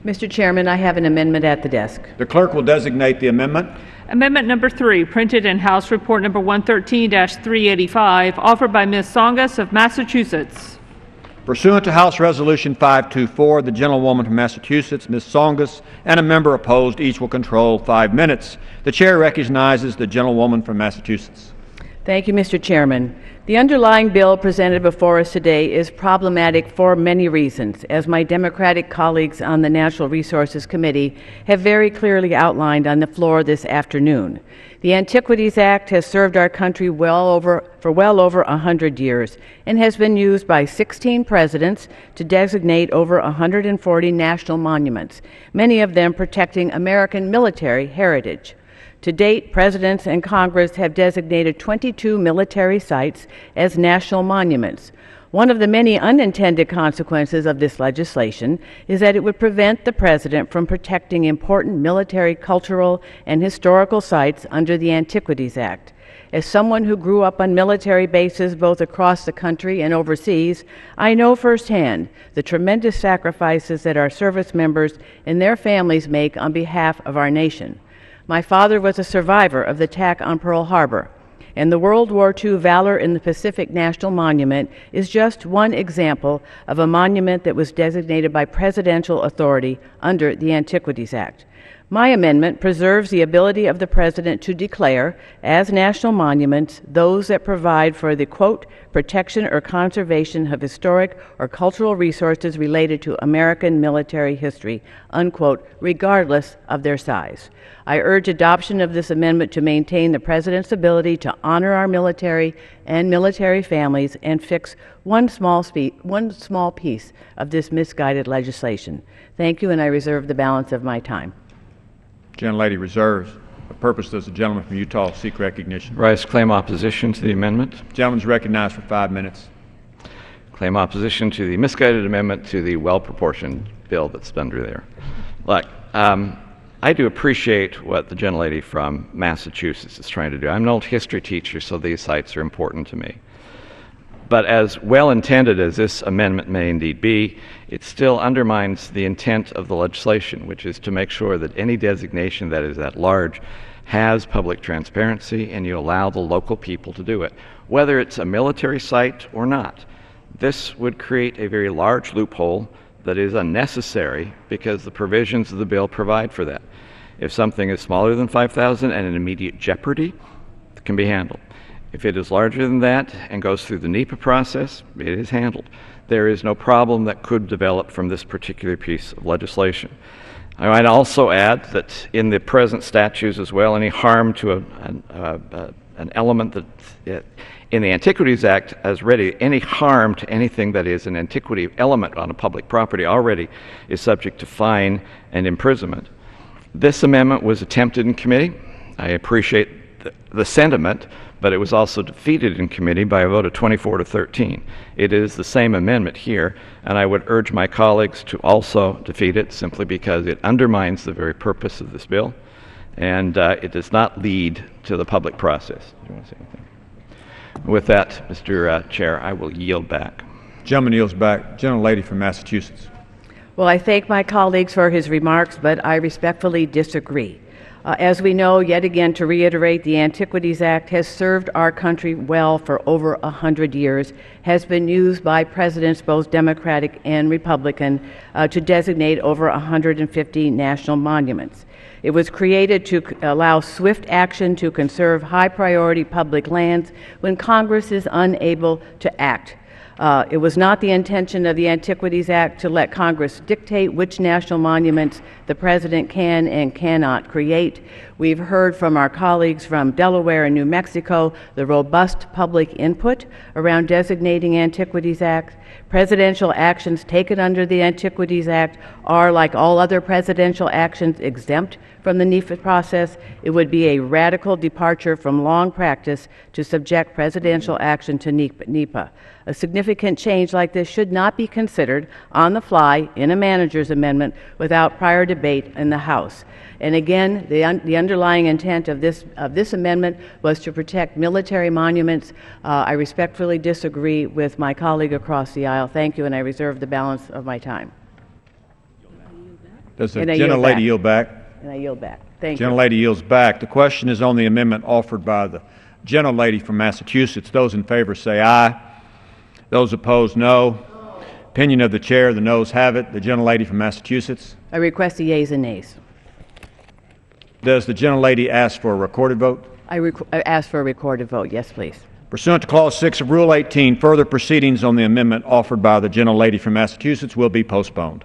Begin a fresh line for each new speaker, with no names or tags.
Mr. Chairman, I have an amendment at the desk.
The clerk will designate the amendment.
Amendment number 3, printed in House Report number 113-385, offered by Ms. Tsongas of Massachusetts.
Pursuant to House Resolution 524, the gentlewoman from Massachusetts, Ms. Tsongas, and a member opposed each will control 5 minutes. The chair recognizes the gentlewoman from Massachusetts.
Thank you, Mr. Chairman. The underlying bill presented before us today is problematic for many reasons, as my Democratic colleagues on the Natural Resources Committee have very clearly outlined on the floor this afternoon. The Antiquities Act has served our country for well over 100 years and has been used by 16 presidents to designate over 140 national monuments, many of them protecting American military heritage. To date, presidents and Congress have designated 22 military sites as national monuments. One of the many unintended consequences of this legislation is that it would prevent the president from protecting important military, cultural, and historical sites under the Antiquities Act. As someone who grew up on military bases both across the country and overseas, I know firsthand the tremendous sacrifices that our service members and their families make on behalf of our nation. My father was a survivor of the attack on Pearl Harbor, and the World War II Valor in the Pacific National Monument is just one example of a monument that was designated by presidential authority under the Antiquities Act. My amendment preserves the ability of the President to declare as national monuments those that provide for the, quote, protection or conservation of historic or cultural resources related to American military history, unquote, regardless of their size. I urge adoption of this amendment to maintain the President's ability to honor our military and military families and fix one small piece of this misguided legislation. Thank you, and I reserve the balance of my time.
Gentlelady reserves. What purpose does the gentleman from Utah seek recognition?
Rise to claim opposition to the amendment.
The gentleman is recognized for 5 minutes.
Claim opposition to the misguided amendment to the well-proportioned bill that's under there. Look, I do appreciate what the gentlelady from Massachusetts is trying to do. I'm an old history teacher, so these sites are important to me. But as well-intended as this amendment may indeed be, it still undermines the intent of the legislation, which is to make sure that any designation that is at large has public transparency and you allow the local people to do it, whether it's a military site or not. This would create a very large loophole that is unnecessary because the provisions of the bill provide for that. If something is smaller than 5,000 and in immediate jeopardy, it can be handled. If it is larger than that and goes through the NEPA process, it is handled. There is no problem that could develop from this particular piece of legislation. I might also add that in the present statutes as well, any harm to an element that in the Antiquities Act as ready, any harm to anything that is an antiquity element on a public property already is subject to fine and imprisonment. This amendment was attempted in committee. I appreciate the sentiment, but it was also defeated in committee by a vote of 24 to 13. It is the same amendment here, and I would urge my colleagues to also defeat it simply because it undermines the very purpose of this bill, and it does not lead to the public process. Do you want to say anything? With that, Mr. Chair, I will yield back.
Gentleman yields back. Gentlelady from Massachusetts.
Well, I thank my colleagues for his remarks, but I respectfully disagree. As we know, yet again, to reiterate, the Antiquities Act has served our country well for over 100 years, has been used by presidents, both Democratic and Republican, to designate over 150 national monuments. It was created to allow swift action to conserve high-priority public lands when Congress is unable to act. It was not the intention of the Antiquities Act to let Congress dictate which national monuments the President can and cannot create. We've heard from our colleagues from Delaware and New Mexico the robust public input around designating Antiquities Act. Presidential actions taken under the Antiquities Act are, like all other presidential actions, exempt from the NEPA process. It would be a radical departure from long practice to subject presidential action to NEPA. A significant change like this should not be considered on the fly in a manager's amendment without prior debate in the House. And again, the underlying intent of this amendment was to protect military monuments. I respectfully disagree with my colleague across the aisle. Thank you, and I reserve the balance of my time.
Does the
And I yield
gentlelady
back.
yield back?
And I yield back. Thank you.
Gentlelady yields back. The question is on the amendment offered by the gentlelady from Massachusetts. Those in favor say aye. Those opposed, no. Opinion of the chair, the noes have it. The gentlelady from Massachusetts.
I request the yeas and nays.
Does the gentlelady ask for a recorded vote?
I ask for a recorded vote. Yes, please.
Pursuant to Clause 6 of Rule 18, further proceedings on the amendment offered by the gentlelady from Massachusetts will be postponed.